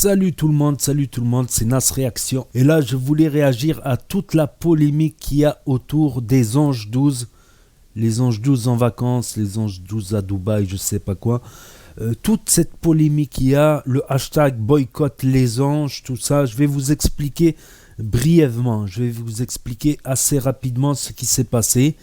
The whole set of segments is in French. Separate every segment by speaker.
Speaker 1: Salut tout le monde, c'est Nas Réaction. Et là, je voulais réagir à toute la polémique qu'il y a autour des Anges 12. Les Anges 12 en vacances, les Anges 12 à Dubaï, je sais pas quoi. Toute cette polémique qu'il y a, le hashtag boycott les anges, tout ça, je vais vous expliquer brièvement. Je vais vous expliquer assez rapidement ce qui s'est passé.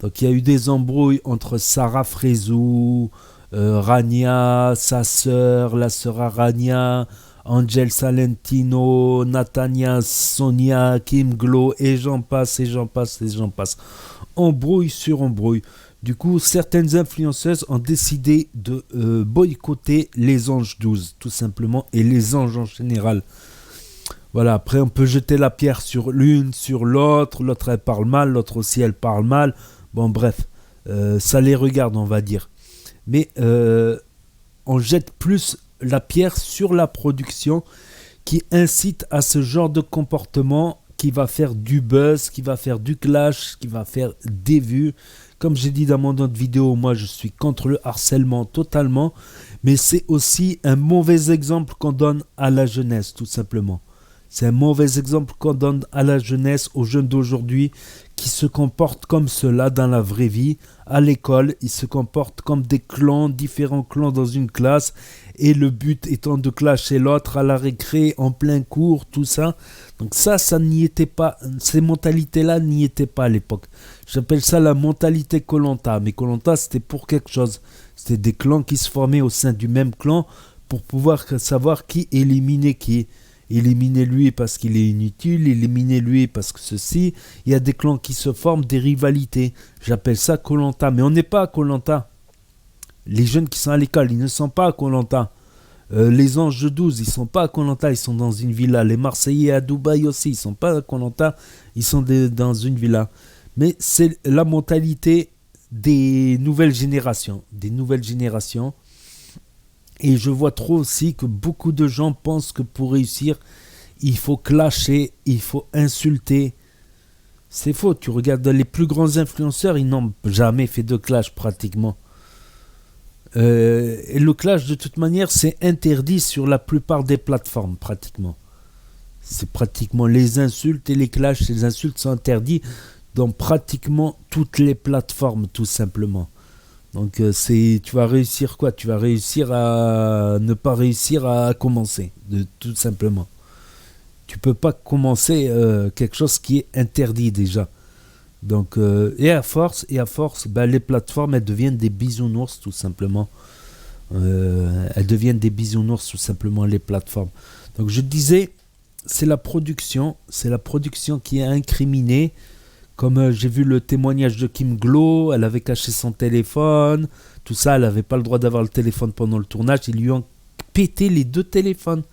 Speaker 1: Donc il y a eu des embrouilles entre Sarah Frézou, Rania, sa sœur, la sœur à Rania, Angel Salentino, Natania, Sonia, Kim Glow, et j'en passe. Embrouille sur embrouille. Du coup, certaines influenceuses ont décidé de boycotter les Anges 12, tout simplement, et les anges en général. Voilà, après on peut jeter la pierre sur l'une, sur l'autre elle parle mal, l'autre aussi elle parle mal. Bon bref, ça les regarde on va dire. Mais on jette plus la pierre sur la production qui incite à ce genre de comportement qui va faire du buzz, qui va faire du clash, qui va faire des vues. Comme j'ai dit dans mon autre vidéo, moi je suis contre le harcèlement totalement, mais c'est aussi un mauvais exemple qu'on donne à la jeunesse tout simplement. C'est un mauvais exemple qu'on donne à la jeunesse, aux jeunes d'aujourd'hui qui se comportent comme cela dans la vraie vie. À l'école, ils se comportent comme des clans, différents clans dans une classe, et le but étant de clasher l'autre à la récré, en plein cours, tout ça. Donc ça n'y était pas, ces mentalités-là n'y étaient pas à l'époque. J'appelle ça la mentalité Koh-Lanta, mais Koh-Lanta c'était pour quelque chose. C'était des clans qui se formaient au sein du même clan pour pouvoir savoir qui éliminait qui. Éliminer lui parce qu'il est inutile, éliminer lui parce que ceci. Il y a des clans qui se forment, des rivalités. J'appelle ça Koh-Lanta. Mais on n'est pas à Koh-Lanta. Les jeunes qui sont à l'école, ils ne sont pas à Koh-Lanta. Les Anges 12, ils ne sont pas à Koh-Lanta, ils sont dans une villa. Les Marseillais à Dubaï aussi, ils ne sont pas à Koh-Lanta, ils sont dans une villa. Mais c'est la mentalité des nouvelles générations. Et je vois trop aussi que beaucoup de gens pensent que pour réussir, il faut clasher, il faut insulter. C'est faux, tu regardes les plus grands influenceurs, ils n'ont jamais fait de clash pratiquement. Et le clash de toute manière, c'est interdit sur la plupart des plateformes pratiquement. C'est pratiquement les insultes et les clashs, les insultes sont interdits dans pratiquement toutes les plateformes tout simplement. Donc tu vas réussir quoi? Tu vas réussir à ne pas réussir à commencer, tout simplement. Tu peux pas commencer quelque chose qui est interdit déjà. Donc et à force, les plateformes elles deviennent des bisounours tout simplement. Elles deviennent des bisounours tout simplement les plateformes. Donc je disais, c'est la production qui est incriminée. Comme j'ai vu le témoignage de Kim Glow, elle avait caché son téléphone, tout ça, elle n'avait pas le droit d'avoir le téléphone pendant le tournage, ils lui ont pété les deux téléphones.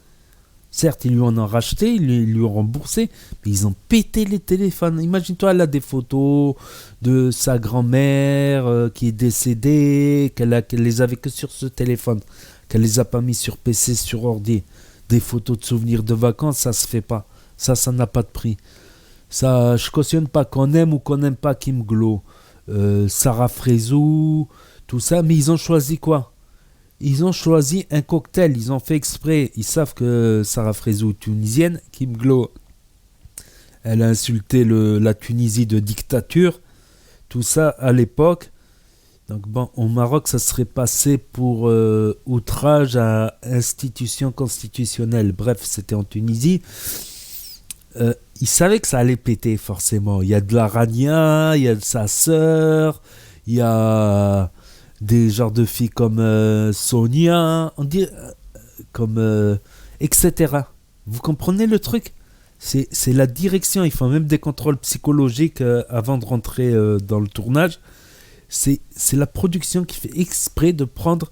Speaker 1: Certes, ils lui en ont racheté, ils lui ont remboursé, mais ils ont pété les téléphones. Imagine-toi, elle a des photos de sa grand-mère qui est décédée, qu'elle les avait que sur ce téléphone, qu'elle les a pas mis sur PC, sur ordi. Des photos de souvenirs de vacances, ça se fait pas. Ça n'a pas de prix. Ça, je cautionne pas qu'on aime ou qu'on n'aime pas Kim Glow, Sarah Frézou, tout ça, mais ils ont choisi quoi? Ils ont choisi un cocktail, ils ont fait exprès. Ils savent que Sarah Frézou est tunisienne, Kim Glow, elle a insulté la Tunisie de dictature, tout ça à l'époque. Donc bon, au Maroc, ça serait passé pour outrage à institution constitutionnelle. Bref, c'était en Tunisie. Il savait que ça allait péter forcément. Il y a de la Rania, il y a de sa sœur, il y a des genres de filles comme Sonia, on dit comme etc. Vous comprenez le truc? C'est la direction. Ils font même des contrôles psychologiques avant de rentrer dans le tournage. C'est la production qui fait exprès de prendre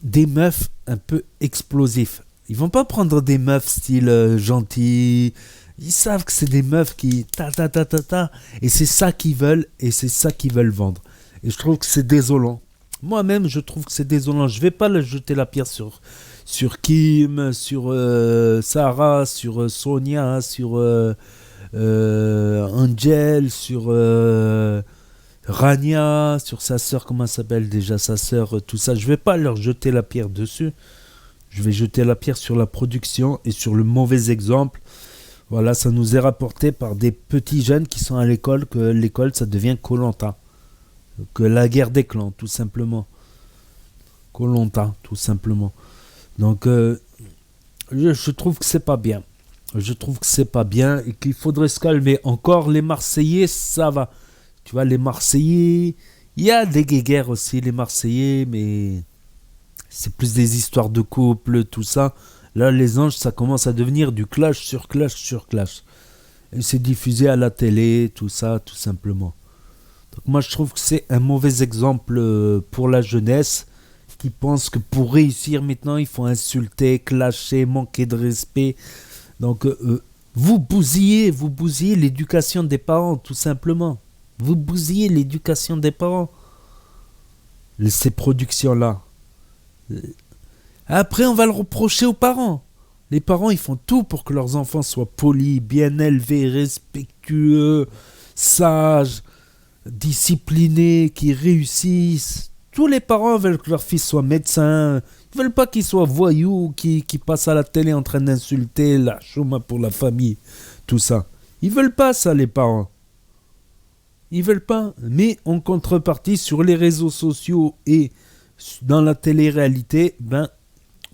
Speaker 1: des meufs un peu explosifs. Ils vont pas prendre des meufs style gentil. Ils savent que c'est des meufs qui et c'est ça qu'ils veulent et c'est ça qu'ils veulent vendre. Et je trouve que c'est désolant. Moi-même, je trouve que c'est désolant. Je vais pas jeter la pierre sur Kim, sur Sarah, sur Sonia, sur Angel, sur Rania, sur sa sœur, comment elle s'appelle déjà sa sœur, tout ça. Je vais pas leur jeter la pierre dessus. Je vais jeter la pierre sur la production et sur le mauvais exemple. Voilà, ça nous est rapporté par des petits jeunes qui sont à l'école, que l'école, ça devient koh que la guerre des clans, tout simplement. Koh tout simplement. Donc, je trouve que c'est pas bien. Je trouve que c'est pas bien et qu'il faudrait se calmer. Encore les Marseillais, ça va. Tu vois, les Marseillais, il y a des guéguerres aussi, les Marseillais, mais c'est plus des histoires de couple, tout ça. Là, les anges, ça commence à devenir du clash sur clash sur clash. Et c'est diffusé à la télé, tout ça, tout simplement. Donc moi, je trouve que c'est un mauvais exemple pour la jeunesse qui pense que pour réussir maintenant, il faut insulter, clasher, manquer de respect. Donc, vous bousillez l'éducation des parents, tout simplement. Vous bousillez l'éducation des parents. Ces productions-là. Après, on va le reprocher aux parents. Les parents, ils font tout pour que leurs enfants soient polis, bien élevés, respectueux, sages, disciplinés, qui réussissent. Tous les parents veulent que leur fils soit médecin. Ils veulent pas qu'il soit voyou, qui passe à la télé en train d'insulter la chouma pour la famille, tout ça. Ils veulent pas ça, les parents. Ils veulent pas. Mais en contrepartie, sur les réseaux sociaux et dans la télé-réalité, ben,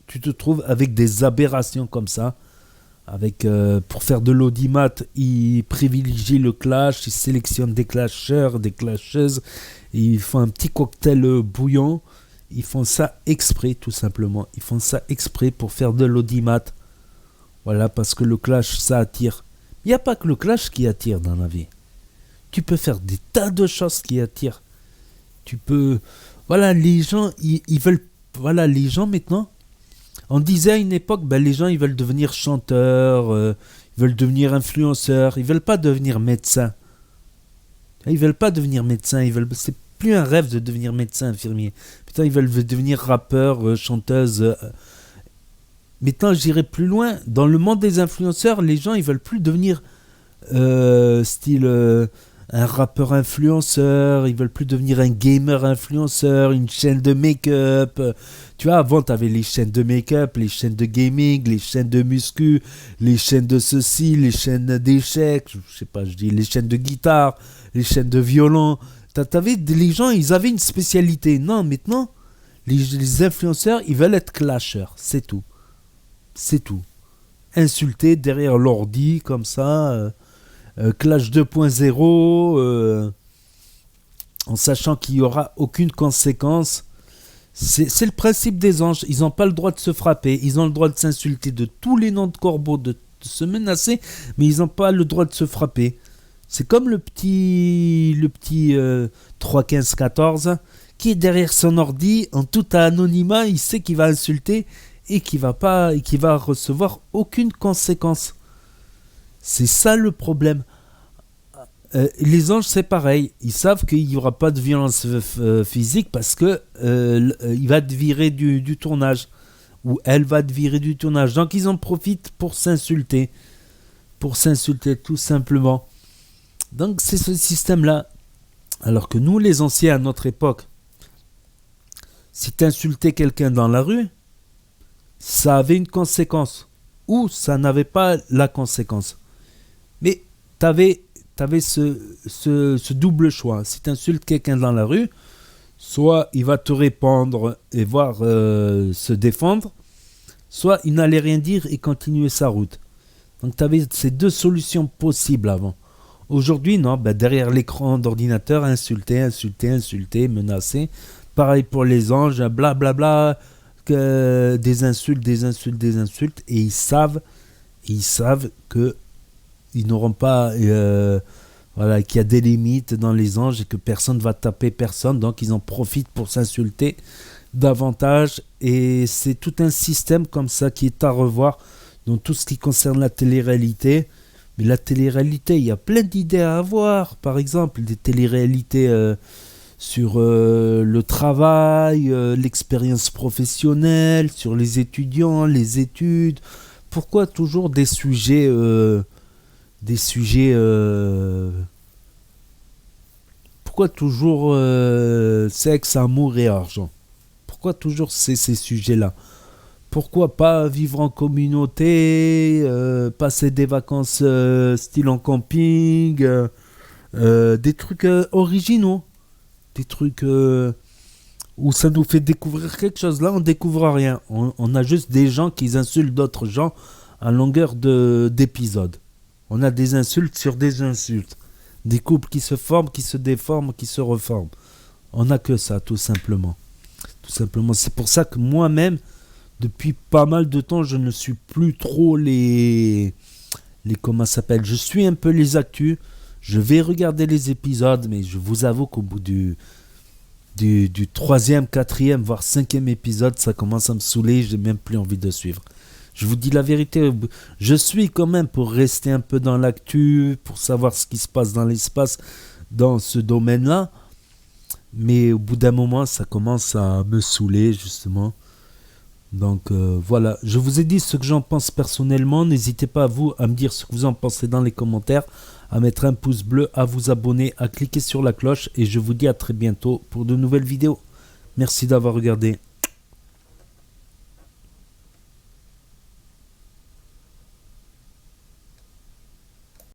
Speaker 1: tu te trouves avec des aberrations comme ça. Avec, pour faire de l'audimat, ils privilégient le clash, ils sélectionnent des clasheurs, des clasheuses, et ils font un petit cocktail bouillon. Ils font ça exprès, tout simplement. Ils font ça exprès pour faire de l'audimat. Voilà, parce que le clash, ça attire. Il n'y a pas que le clash qui attire dans la vie. Tu peux faire des tas de choses qui attirent. Tu peux... Voilà, les gens, ils veulent... Voilà, les gens maintenant... On disait à une époque, ben, les gens, ils veulent devenir chanteurs, ils veulent devenir influenceurs, ils veulent pas devenir médecins. Ils veulent pas devenir médecins, c'est plus un rêve de devenir médecin, infirmier. Putain, ils veulent devenir rappeurs, chanteuses. Maintenant, j'irai plus loin. Dans le monde des influenceurs, les gens, ils veulent plus devenir style un rappeur influenceur, ils veulent plus devenir un gamer influenceur, une chaîne de make-up. Tu vois, avant, tu avais les chaînes de make-up, les chaînes de gaming, les chaînes de muscu, les chaînes de ceci, les chaînes d'échecs, je sais pas, je dis les chaînes de guitare, les chaînes de violon. Les gens, ils avaient une spécialité. Non, maintenant, les influenceurs, ils veulent être clasheurs, c'est tout. C'est tout. Insulter derrière l'ordi, comme ça... Clash 2.0 en sachant qu'il n'y aura aucune conséquence. C'est le principe des anges. Ils n'ont pas le droit de se frapper. Ils ont le droit de s'insulter de tous les noms de corbeaux, de se menacer, mais ils n'ont pas le droit de se frapper. C'est comme le petit 3-15-14 qui est derrière son ordi en tout anonymat. Il sait qu'il va insulter et qu'il va recevoir aucune conséquence. C'est ça le problème. Les anges, c'est pareil. Ils savent qu'il n'y aura pas de violence physique parce que il va te virer du tournage. Ou elle va te virer du tournage. Donc ils en profitent pour s'insulter. Pour s'insulter tout simplement. Donc c'est ce système-là. Alors que nous, les anciens, à notre époque, si tu insultais quelqu'un dans la rue, ça avait une conséquence. Ou ça n'avait pas la conséquence. Mais tu avais ce double choix. Si tu insultes quelqu'un dans la rue, soit il va te répondre et voir se défendre, soit il n'allait rien dire et continuer sa route. Donc tu avais ces deux solutions possibles avant. Aujourd'hui, non, ben derrière l'écran d'ordinateur, insulter, menacer. Pareil pour les anges, blablabla, des insultes. Et ils savent que ils n'auront pas voilà, qu'il y a des limites dans les anges et que personne ne va taper personne, donc ils en profitent pour s'insulter davantage, et c'est tout un système comme ça qui est à revoir dans tout ce qui concerne la télé-réalité. Mais la télé-réalité, il y a plein d'idées à avoir, par exemple des télé-réalités sur le travail, l'expérience professionnelle, sur les étudiants, les études. Pourquoi toujours des sujets pourquoi toujours sexe, amour et argent? Pourquoi toujours ces sujets-là? Pourquoi pas vivre en communauté, passer des vacances style en camping, des trucs originaux, des trucs où ça nous fait découvrir quelque chose. Là, on découvre rien. On a juste des gens qui insultent d'autres gens à longueur d'épisodes. On a des insultes sur des insultes. Des couples qui se forment, qui se déforment, qui se reforment. On n'a que ça, tout simplement. Tout simplement. C'est pour ça que moi-même, depuis pas mal de temps, je ne suis plus trop comment ça s'appelle. Je suis un peu les actus. Je vais regarder les épisodes, mais je vous avoue qu'au bout du troisième, quatrième, voire cinquième épisode, ça commence à me saouler. J'ai même plus envie de suivre. Je vous dis la vérité, je suis quand même pour rester un peu dans l'actu, pour savoir ce qui se passe dans l'espace, dans ce domaine-là. Mais au bout d'un moment, ça commence à me saouler, justement. Donc voilà, je vous ai dit ce que j'en pense personnellement. N'hésitez pas à me dire ce que vous en pensez dans les commentaires, à mettre un pouce bleu, à vous abonner, à cliquer sur la cloche. Et je vous dis à très bientôt pour de nouvelles vidéos. Merci d'avoir regardé.